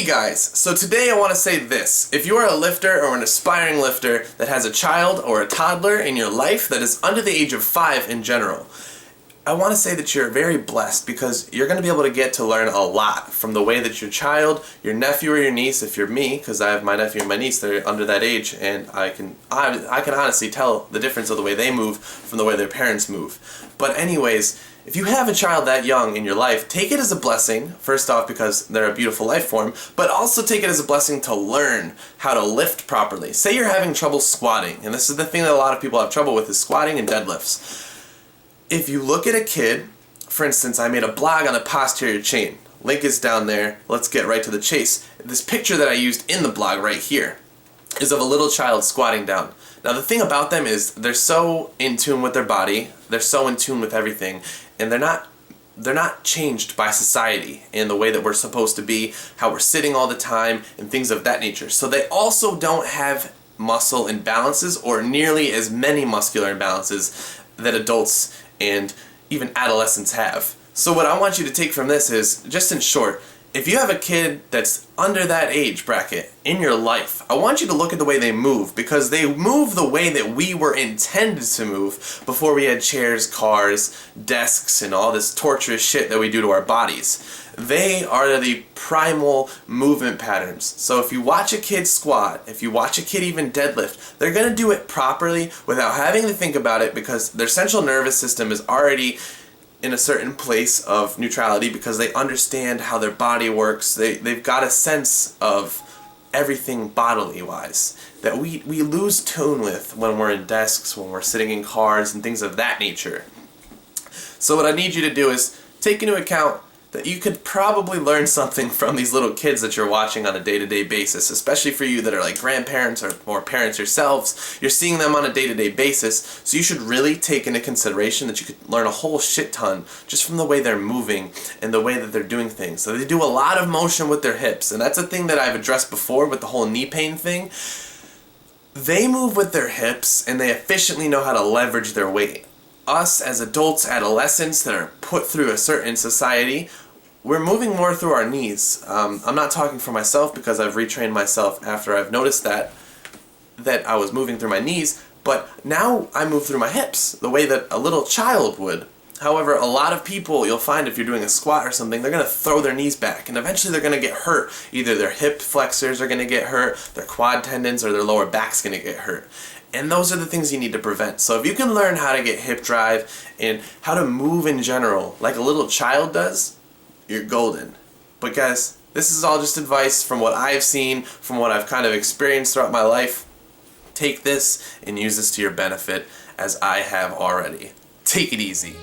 Hey guys, so today I want to say this. If you are a lifter or an aspiring lifter that has a child or a toddler in your life that is under the age of 5 in general, I want to say that you're very blessed because you're going to be able to get to learn a lot from the way that your child, your nephew or your niece, if you're me, because I have my nephew and my niece, they're under that age, and I can honestly tell the difference of the way they move from the way their parents move. But anyways, if you have a child that young in your life, take it as a blessing, first off because they're a beautiful life form, but also take it as a blessing to learn how to lift properly. Say you're having trouble squatting, and this is the thing that a lot of people have trouble with, is squatting and deadlifts. If you look at a kid, for instance, I made a blog on the posterior chain. Link is down there. Let's get right to the chase. This picture that I used in the blog right here is of a little child squatting down. Now the thing about them is they're so in tune with their body, they're so in tune with everything, and they're not changed by society in the way that we're supposed to be, how we're sitting all the time, and things of that nature. So they also don't have muscle imbalances or nearly as many muscular imbalances that adults and even adolescents have. So what I want you to take from this is, just in short, if you have a kid that's under that age bracket in your life, I want you to look at the way they move, because they move the way that we were intended to move before we had chairs, cars, desks, and all this torturous shit that we do to our bodies. They are the primal movement patterns. So if you watch a kid squat, if you watch a kid even deadlift, they're going to do it properly without having to think about it, because their central nervous system is already in a certain place of neutrality, because they understand how their body works. They've got a sense of everything bodily wise that we lose tune with when we're in desks, when we're sitting in cars and things of that nature. So what I need you to do is take into account that you could probably learn something from these little kids that you're watching on a day-to-day basis, especially for you that are like grandparents or parents yourselves. You're seeing them on a day-to-day basis, so you should really take into consideration that you could learn a whole shit ton just from the way they're moving and the way that they're doing things. So they do a lot of motion with their hips, and that's a thing that I've addressed before with the whole knee pain thing. They move with their hips, and they efficiently know how to leverage their weight. Us as adults, adolescents that are put through a certain society, we're moving more through our knees. I'm not talking for myself because I've retrained myself after I've noticed that I was moving through my knees, but now I move through my hips the way that a little child would. However, a lot of people, you'll find if you're doing a squat or something, they're going to throw their knees back, and eventually they're going to get hurt. Either their hip flexors are going to get hurt, their quad tendons, or their lower back's going to get hurt. And those are the things you need to prevent. So if you can learn how to get hip drive and how to move in general like a little child does, you're golden. But guys, this is all just advice from what I've seen, from what I've kind of experienced throughout my life. Take this and use this to your benefit, as I have already. Take it easy.